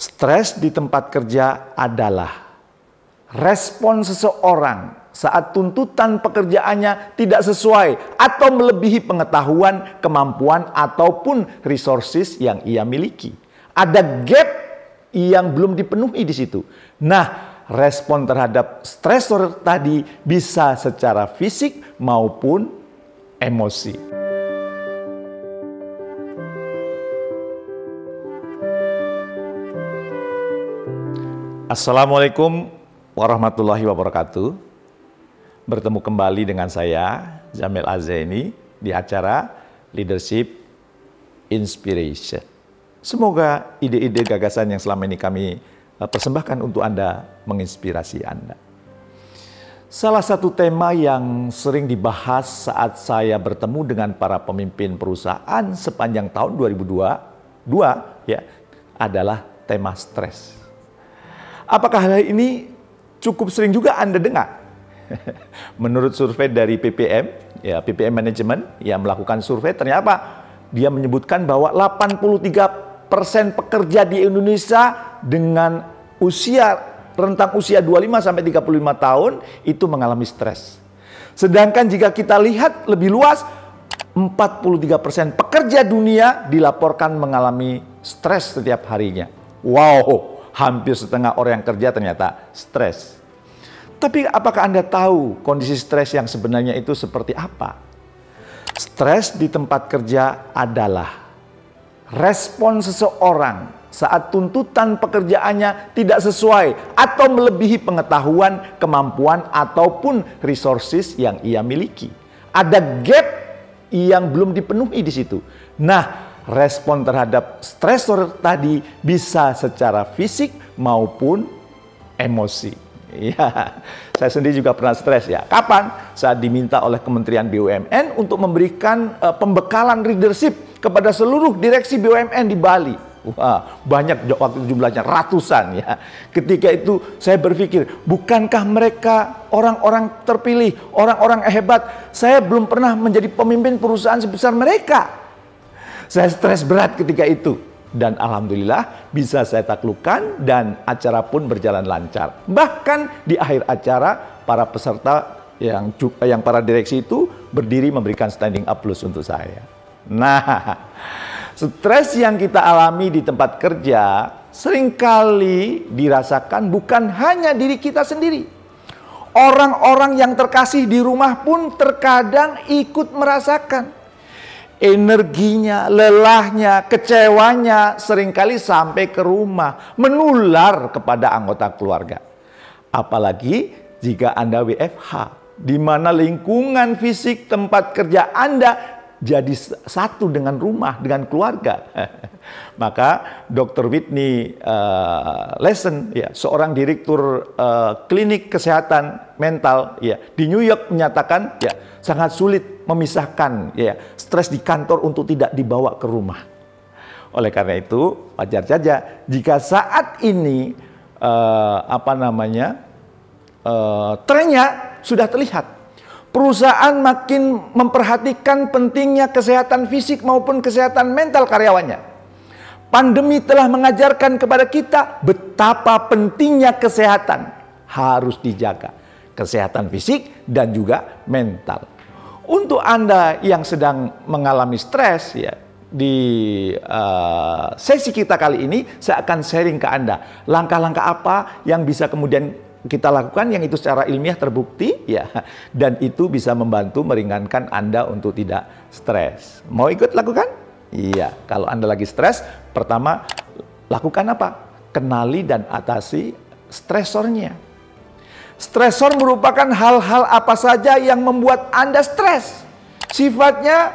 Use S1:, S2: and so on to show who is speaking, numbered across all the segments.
S1: Stres di tempat kerja adalah respon seseorang saat tuntutan pekerjaannya tidak sesuai atau melebihi pengetahuan, kemampuan, ataupun resources yang ia miliki. Ada gap yang belum dipenuhi di situ. Nah, respon terhadap stresor tadi bisa secara fisik maupun emosi. Assalamualaikum warahmatullahi wabarakatuh. Bertemu kembali dengan saya, Jamil Azzaini, di acara Leadership Inspiration. Semoga ide-ide gagasan yang selama ini kami persembahkan untuk Anda menginspirasi Anda. Salah satu tema yang sering dibahas saat saya bertemu dengan para pemimpin perusahaan sepanjang tahun 2022 adalah tema stres. Apakah hal ini cukup sering juga Anda dengar? Menurut survei dari PPM Management yang melakukan survei, ternyata dia menyebutkan bahwa 83% pekerja di Indonesia dengan rentang usia 25 sampai 35 tahun itu mengalami stres. Sedangkan jika kita lihat lebih luas, 43% pekerja dunia dilaporkan mengalami stres setiap harinya. Wow! Hampir setengah orang yang kerja ternyata stres. Tapi apakah Anda tahu kondisi stres yang sebenarnya itu seperti apa? Stres di tempat kerja adalah respon seseorang saat tuntutan pekerjaannya tidak sesuai atau melebihi pengetahuan, kemampuan, ataupun resources yang ia miliki. Ada gap yang belum dipenuhi di situ. Nah, respon terhadap stresor tadi bisa secara fisik maupun emosi. Ya, saya sendiri juga pernah stres ya. Kapan? Saat diminta oleh Kementerian BUMN untuk memberikan pembekalan leadership kepada seluruh direksi BUMN di Bali. Wah, banyak waktu jumlahnya ratusan ya. Ketika itu saya berpikir, bukankah mereka orang-orang terpilih, orang-orang hebat? Saya belum pernah menjadi pemimpin perusahaan sebesar mereka. Saya stres berat ketika itu. Dan alhamdulillah bisa saya taklukkan dan acara pun berjalan lancar. Bahkan di akhir acara para peserta yang para direksi itu berdiri memberikan standing applause untuk saya. Nah, stres yang kita alami di tempat kerja seringkali dirasakan bukan hanya diri kita sendiri. Orang-orang yang terkasih di rumah pun terkadang ikut merasakan. Energinya, lelahnya, kecewanya seringkali sampai ke rumah, menular kepada anggota keluarga. Apalagi jika Anda WFH, di mana lingkungan fisik tempat kerja Anda jadi satu dengan rumah, dengan keluarga. Maka Dr. Whitney Lesson, seorang direktur klinik kesehatan mental di New York menyatakan sangat sulit memisahkan stres di kantor untuk tidak dibawa ke rumah. Oleh karena itu wajar saja jika saat ini trennya sudah terlihat. Perusahaan makin memperhatikan pentingnya kesehatan fisik maupun kesehatan mental karyawannya. Pandemi telah mengajarkan kepada kita betapa pentingnya kesehatan harus dijaga. Kesehatan fisik dan juga mental. Untuk Anda yang sedang mengalami stres di sesi kita kali ini, saya akan sharing ke Anda langkah-langkah apa yang bisa kemudian kita lakukan yang itu secara ilmiah terbukti dan itu bisa membantu meringankan Anda untuk tidak stres. Mau ikut lakukan? Iya, kalau Anda lagi stres, pertama lakukan apa? Kenali dan atasi stresornya. Stresor merupakan hal-hal apa saja yang membuat Anda stres. Sifatnya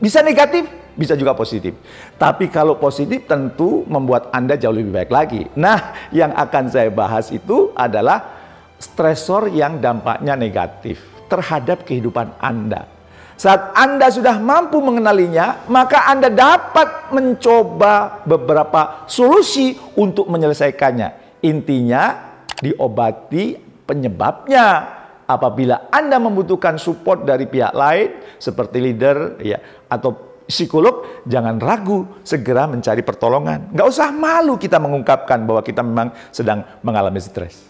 S1: bisa negatif, bisa juga positif. Tapi kalau positif tentu membuat Anda jauh lebih baik lagi. Nah, yang akan saya bahas itu adalah stresor yang dampaknya negatif terhadap kehidupan Anda. Saat Anda sudah mampu mengenalinya, maka Anda dapat mencoba beberapa solusi untuk menyelesaikannya. Intinya, diobati penyebabnya. Apabila Anda membutuhkan support dari pihak lain, seperti leader atau psikolog, jangan ragu segera mencari pertolongan. Nggak usah malu kita mengungkapkan bahwa kita memang sedang mengalami stres.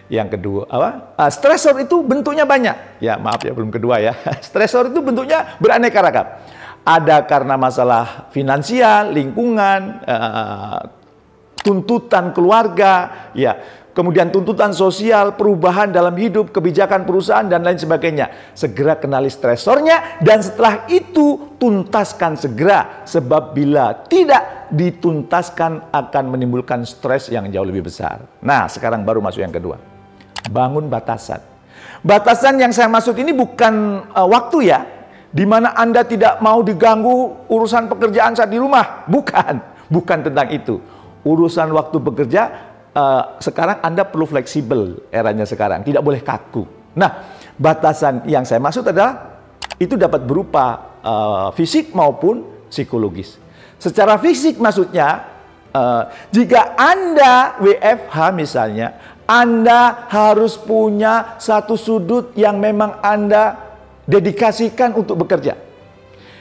S1: Yang kedua, stresor itu bentuknya banyak. Ya, maaf ya, belum kedua ya. Stresor itu bentuknya beraneka ragam. Ada karena masalah finansial, lingkungan, tuntutan keluarga, ya, kemudian tuntutan sosial, perubahan dalam hidup, kebijakan perusahaan, dan lain sebagainya. Segera kenali stresornya, dan setelah itu tuntaskan segera. Sebab bila tidak dituntaskan akan menimbulkan stres yang jauh lebih besar. Nah, sekarang baru masuk yang kedua. Bangun batasan. Batasan yang saya maksud ini bukan waktu ya, di mana Anda tidak mau diganggu urusan pekerjaan saat di rumah. Bukan tentang itu. Urusan waktu bekerja, sekarang Anda perlu fleksibel, eranya sekarang, tidak boleh kaku. Nah, batasan yang saya maksud adalah itu dapat berupa fisik maupun psikologis. Secara fisik maksudnya, jika Anda WFH misalnya, Anda harus punya satu sudut yang memang Anda dedikasikan untuk bekerja.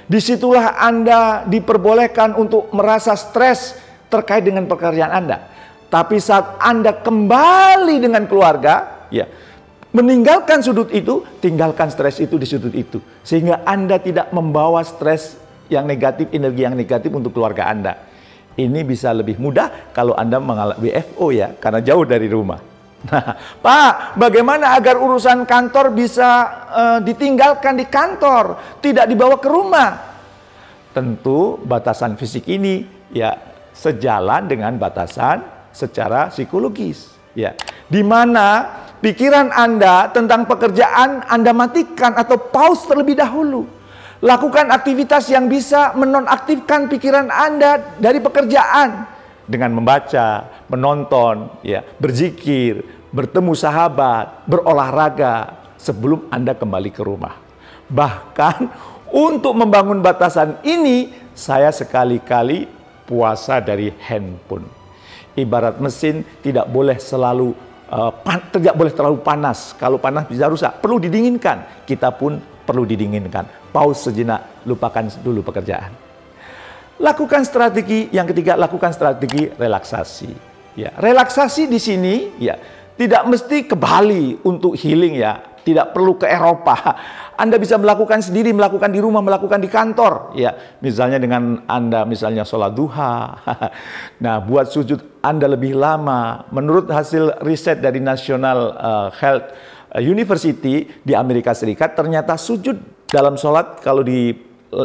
S1: Disitulah Anda diperbolehkan untuk merasa stres terkait dengan pekerjaan Anda. Tapi saat Anda kembali dengan keluarga, ya, meninggalkan sudut itu, tinggalkan stres itu di sudut itu. Sehingga Anda tidak membawa stres yang negatif, energi yang negatif untuk keluarga Anda. Ini bisa lebih mudah kalau Anda mengalami WFO ya, karena jauh dari rumah. Nah, Pak, bagaimana agar urusan kantor bisa ditinggalkan di kantor, tidak dibawa ke rumah? Tentu batasan fisik ini ya sejalan dengan batasan secara psikologis, ya, di mana pikiran Anda tentang pekerjaan Anda matikan atau pause terlebih dahulu. Lakukan aktivitas yang bisa menonaktifkan pikiran Anda dari pekerjaan dengan membaca, menonton, ya, berzikir, bertemu sahabat, berolahraga sebelum Anda kembali ke rumah. Bahkan untuk membangun batasan ini, saya sekali-kali puasa dari handphone. Ibarat mesin tidak boleh selalu tidak boleh terlalu panas. Kalau panas bisa rusak, perlu didinginkan. Kita pun perlu didinginkan. Pause sejenak, lupakan dulu pekerjaan. Lakukan strategi yang ketiga, lakukan strategi relaksasi. Ya, relaksasi di sini ya tidak mesti ke Bali untuk healing ya, tidak perlu ke Eropa. Anda bisa melakukan sendiri, melakukan di rumah, melakukan di kantor. Ya, misalnya dengan Anda misalnya sholat duha. Nah, buat sujud Anda lebih lama. Menurut hasil riset dari National Health University di Amerika Serikat, ternyata sujud dalam sholat kalau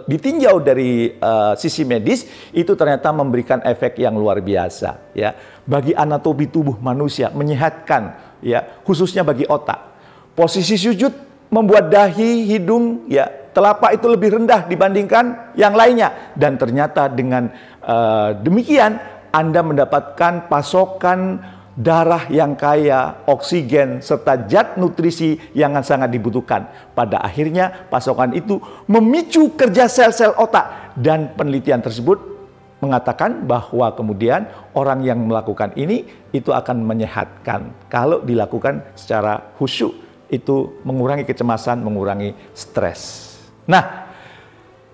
S1: ditinjau dari sisi medis itu ternyata memberikan efek yang luar biasa ya bagi anatomi tubuh manusia, menyehatkan ya, khususnya bagi otak. Posisi sujud membuat dahi, hidung, ya, telapak itu lebih rendah dibandingkan yang lainnya, dan ternyata dengan demikian Anda mendapatkan pasokan darah yang kaya oksigen serta zat nutrisi yang sangat dibutuhkan. Pada akhirnya pasokan itu memicu kerja sel-sel otak, dan penelitian tersebut mengatakan bahwa kemudian orang yang melakukan ini itu akan menyehatkan kalau dilakukan secara khusyuk, itu mengurangi kecemasan, mengurangi stres. Nah,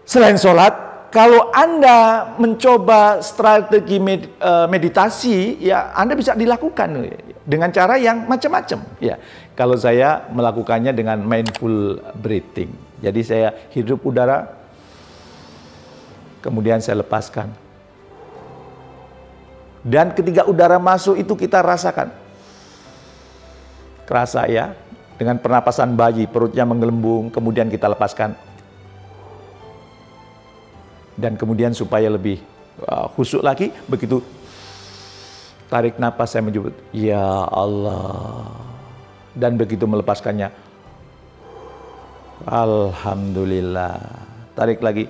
S1: selain sholat, kalau Anda mencoba strategi meditasi, ya Anda bisa dilakukan dengan cara yang macam-macam. Ya, kalau saya melakukannya dengan mindful breathing. Jadi saya hirup udara, kemudian saya lepaskan. Dan ketika udara masuk itu kita rasakan. Kerasa ya, dengan pernapasan bayi, perutnya menggelembung, kemudian kita lepaskan. Dan kemudian supaya lebih khusyuk lagi, begitu tarik napas saya menyebut, ya Allah. Dan begitu melepaskannya, Alhamdulillah. Tarik lagi,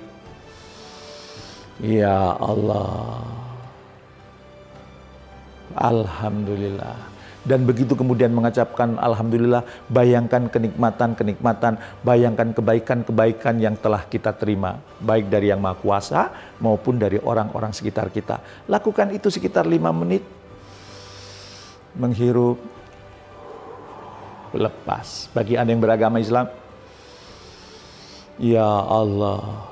S1: ya Allah. Alhamdulillah. Dan begitu kemudian mengucapkan Alhamdulillah, bayangkan kenikmatan-kenikmatan, bayangkan kebaikan-kebaikan yang telah kita terima, baik dari Yang Maha Kuasa maupun dari orang-orang sekitar kita. Lakukan itu sekitar 5 menit. Menghirup, lepas. Bagi Anda yang beragama Islam, ya Allah,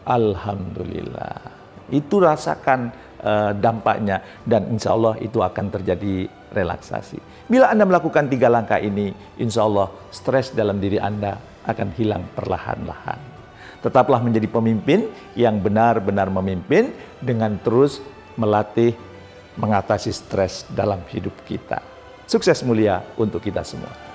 S1: Alhamdulillah. Itu rasakan dampaknya dan insya Allah itu akan terjadi relaksasi. Bila Anda melakukan 3 langkah ini, insya Allah stres dalam diri Anda akan hilang perlahan-lahan. Tetaplah menjadi pemimpin yang benar-benar memimpin dengan terus melatih mengatasi stres dalam hidup kita. Sukses mulia untuk kita semua.